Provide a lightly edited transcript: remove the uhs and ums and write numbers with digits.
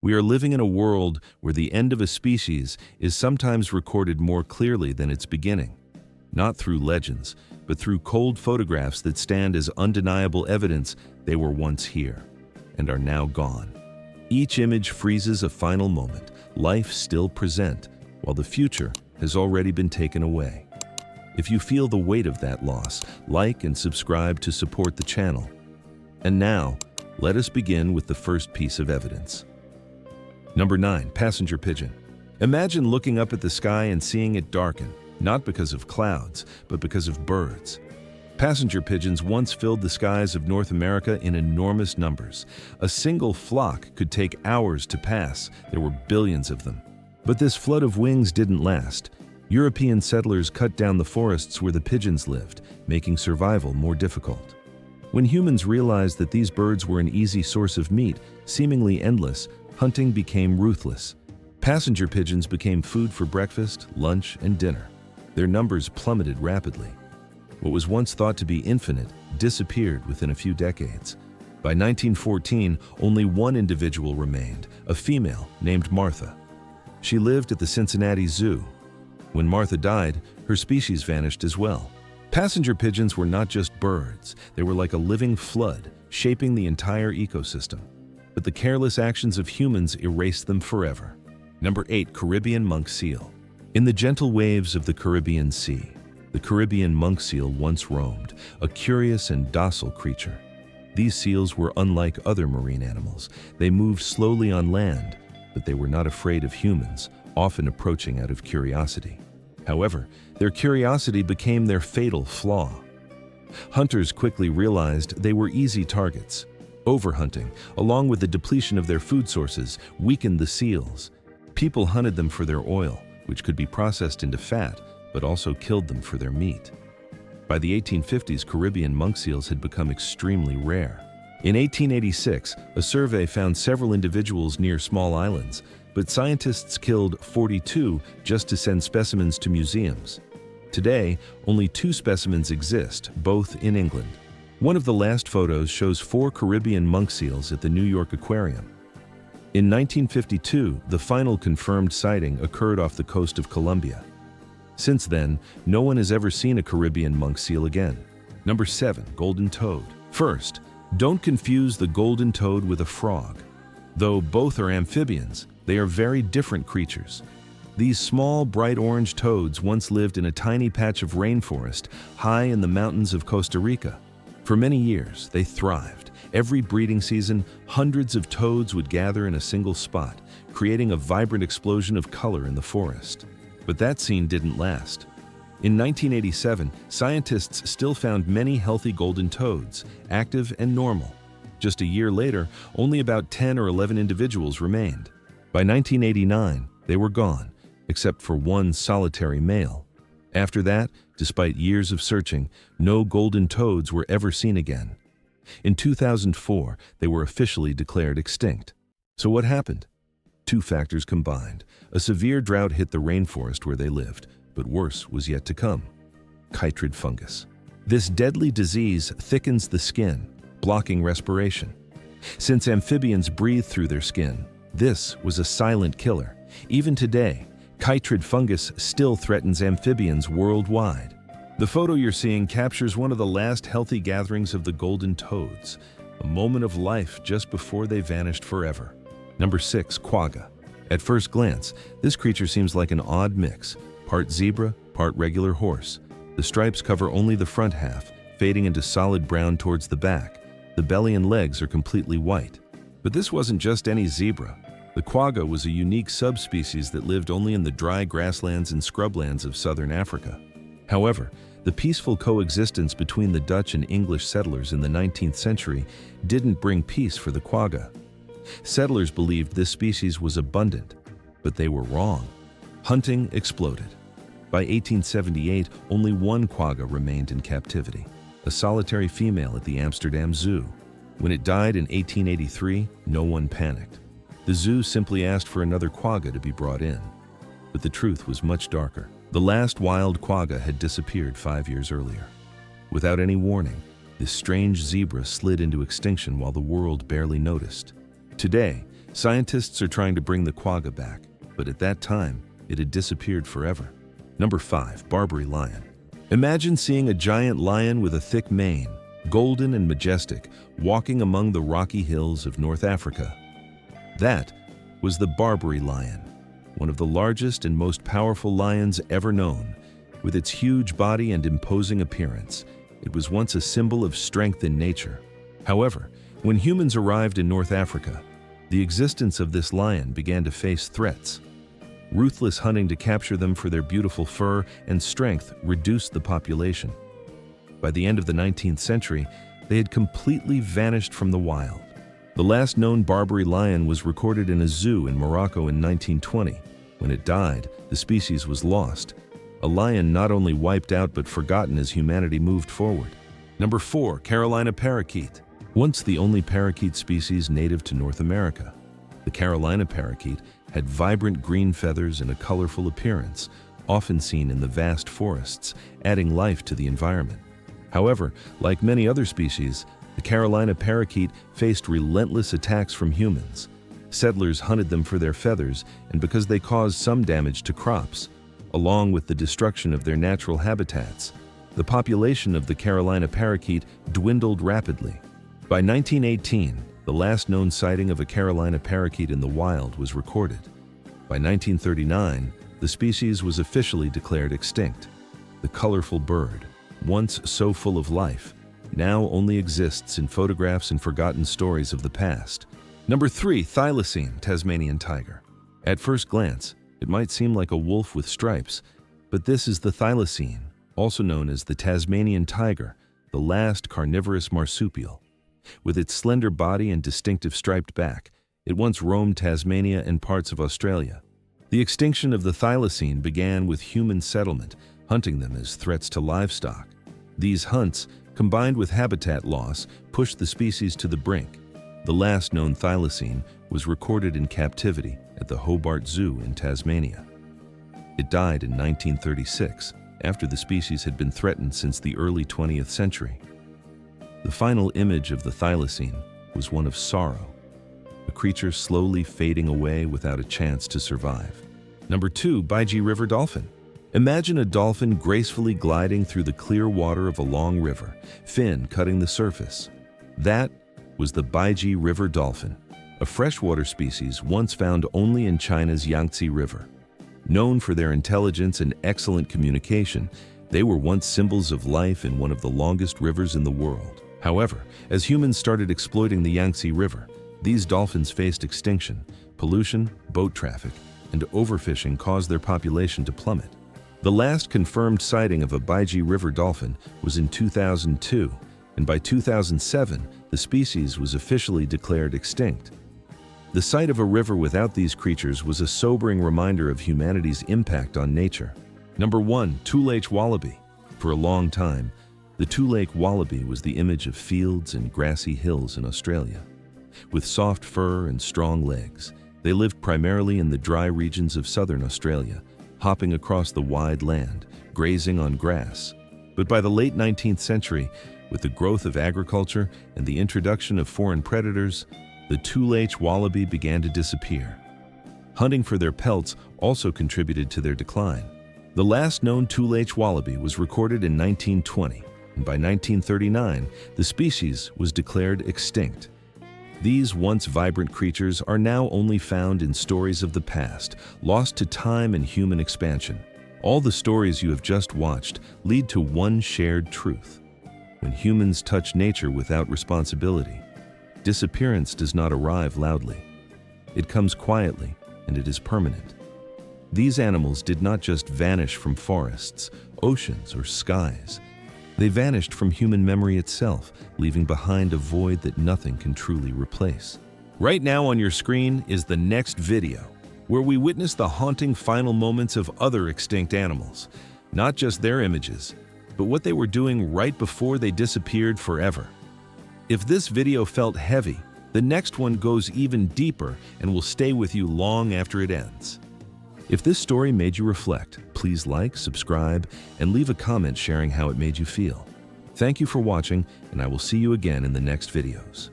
We are living in a world where the end of a species is sometimes recorded more clearly than its beginning, not through legends, but through cold photographs that stand as undeniable evidence they were once here and are now gone. Each image freezes a final moment, life still present, while the future has already been taken away. If you feel the weight of that loss, like and subscribe to support the channel. And now, let us begin with the first piece of evidence. Number 9. Passenger pigeon. Imagine looking up at the sky and seeing it darken, not because of clouds, but because of birds. Passenger pigeons once filled the skies of North America in enormous numbers. A single flock could take hours to pass. There were billions of them. But this flood of wings didn't last. European settlers cut down the forests where the pigeons lived, making survival more difficult. When humans realized that these birds were an easy source of meat, seemingly endless, hunting became ruthless. Passenger pigeons became food for breakfast, lunch, and dinner. Their numbers plummeted rapidly. What was once thought to be infinite disappeared within a few decades. By 1914, only one individual remained, a female named Martha. She lived at the Cincinnati Zoo. When Martha died, her species vanished as well. Passenger pigeons were not just birds, they were like a living flood, shaping the entire ecosystem. But the careless actions of humans erased them forever. Number 8. Caribbean monk seal. In the gentle waves of the Caribbean Sea, the Caribbean monk seal once roamed, a curious and docile creature. These seals were unlike other marine animals. They moved slowly on land, but they were not afraid of humans, often approaching out of curiosity. However, their curiosity became their fatal flaw. Hunters quickly realized they were easy targets. Overhunting, along with the depletion of their food sources, weakened the seals. People hunted them for their oil, which could be processed into fat, but also killed them for their meat. By the 1850s, Caribbean monk seals had become extremely rare. In 1886, a survey found several individuals near small islands, but scientists killed 42 just to send specimens to museums. Today, only 2 specimens exist, both in England. One of the last photos shows 4 Caribbean monk seals at the New York Aquarium. In 1952, the final confirmed sighting occurred off the coast of Colombia. Since then, no one has ever seen a Caribbean monk seal again. Number 7. Golden toad. First, don't confuse the golden toad with a frog. Though both are amphibians, they are very different creatures. These small, bright orange toads once lived in a tiny patch of rainforest high in the mountains of Costa Rica. For many years, they thrived. Every breeding season, hundreds of toads would gather in a single spot, creating a vibrant explosion of color in the forest. But that scene didn't last. In 1987, scientists still found many healthy golden toads, active and normal. Just a year later, only about 10 or 11 individuals remained. By 1989, they were gone, except for one solitary male. After that, despite years of searching, no golden toads were ever seen again. In 2004, they were officially declared extinct. So what happened? 2 factors combined. A severe drought hit the rainforest where they lived, but worse was yet to come. Chytrid fungus. This deadly disease thickens the skin, blocking respiration. Since amphibians breathe through their skin, this was a silent killer. Even today, chytrid fungus still threatens amphibians worldwide. The photo you're seeing captures one of the last healthy gatherings of the golden toads, a moment of life just before they vanished forever. Number 6. Quagga. At first glance, this creature seems like an odd mix, part zebra, part regular horse. The stripes cover only the front half, fading into solid brown towards the back. The belly and legs are completely white. But this wasn't just any zebra. The quagga was a unique subspecies that lived only in the dry grasslands and scrublands of southern Africa. However, the peaceful coexistence between the Dutch and English settlers in the 19th century didn't bring peace for the quagga. Settlers believed this species was abundant, but they were wrong. Hunting exploded. By 1878, only one quagga remained in captivity, a solitary female at the Amsterdam Zoo. When it died in 1883, no one panicked. The zoo simply asked for another quagga to be brought in. But the truth was much darker. The last wild quagga had disappeared 5 years earlier. Without any warning, this strange zebra slid into extinction while the world barely noticed. Today, Scientists are trying to bring the quagga back, but at that time, it had disappeared forever. Number 5. Barbary lion. Imagine seeing a giant lion with a thick mane, golden and majestic, walking among the rocky hills of North Africa. That was the Barbary lion, one of the largest and most powerful lions ever known. With its huge body and imposing appearance, it was once a symbol of strength in nature. However, when humans arrived in North Africa, the existence of this lion began to face threats. Ruthless hunting to capture them for their beautiful fur and strength reduced the population. By the end of the 19th century, they had completely vanished from the wild. The last known Barbary lion was recorded in a zoo in Morocco in 1920. When it died, the species was lost. A lion not only wiped out but forgotten as humanity moved forward. Number 4. Carolina parakeet. Once the only parakeet species native to North America, the Carolina parakeet had vibrant green feathers and a colorful appearance, often seen in the vast forests, adding life to the environment. However, like many other species, the Carolina parakeet faced relentless attacks from humans. Settlers hunted them for their feathers and because they caused some damage to crops, along with the destruction of their natural habitats. The population of the Carolina parakeet dwindled rapidly. By 1918, the last known sighting of a Carolina parakeet in the wild was recorded. By 1939, the species was officially declared extinct. The colorful bird, once so full of life, now only exists in photographs and forgotten stories of the past. Number 3. Thylacine, Tasmanian tiger. At first glance, it might seem like a wolf with stripes, but this is the thylacine, also known as the Tasmanian tiger, the last carnivorous marsupial. With its slender body and distinctive striped back, it once roamed Tasmania and parts of Australia. The extinction of the thylacine began with human settlement, hunting them as threats to livestock. These hunts, combined with habitat loss, pushed the species to the brink. The last known thylacine was recorded in captivity at the Hobart Zoo in Tasmania. It died in 1936, after the species had been threatened since the early 20th century. The final image of the thylacine was one of sorrow, a creature slowly fading away without a chance to survive. Number 2. Baiji river dolphin. Imagine a dolphin gracefully gliding through the clear water of a long river, fin cutting the surface. That was the Baiji river dolphin, a freshwater species once found only in China's Yangtze River. Known for their intelligence and excellent communication, they were once symbols of life in one of the longest rivers in the world. However, as humans started exploiting the Yangtze River, these dolphins faced extinction. Pollution, boat traffic, and overfishing caused their population to plummet. The last confirmed sighting of a Baiji river dolphin was in 2002, and by 2007, the species was officially declared extinct. The sight of a river without these creatures was a sobering reminder of humanity's impact on nature. Number 1. Two-lake wallaby. For a long time, the two-lake wallaby was the image of fields and grassy hills in Australia. With soft fur and strong legs, they lived primarily in the dry regions of southern Australia, hopping across the wide land, grazing on grass. But by the late 19th century, with the growth of agriculture and the introduction of foreign predators, the two-lake wallaby began to disappear. Hunting for their pelts also contributed to their decline. The last known two-lake wallaby was recorded in 1920, and by 1939, the species was declared extinct. These once vibrant creatures are now only found in stories of the past, lost to time and human expansion. All the stories you have just watched lead to one shared truth. When humans touch nature without responsibility, disappearance does not arrive loudly. It comes quietly, and it is permanent. These animals did not just vanish from forests, oceans, or skies. They vanished from human memory itself, leaving behind a void that nothing can truly replace. Right now on your screen is the next video, where we witness the haunting final moments of other extinct animals. Not just their images, but what they were doing right before they disappeared forever. If this video felt heavy, the next one goes even deeper and will stay with you long after it ends. If this story made you reflect, please like, subscribe, and leave a comment sharing how it made you feel. Thank you for watching, and I will see you again in the next videos.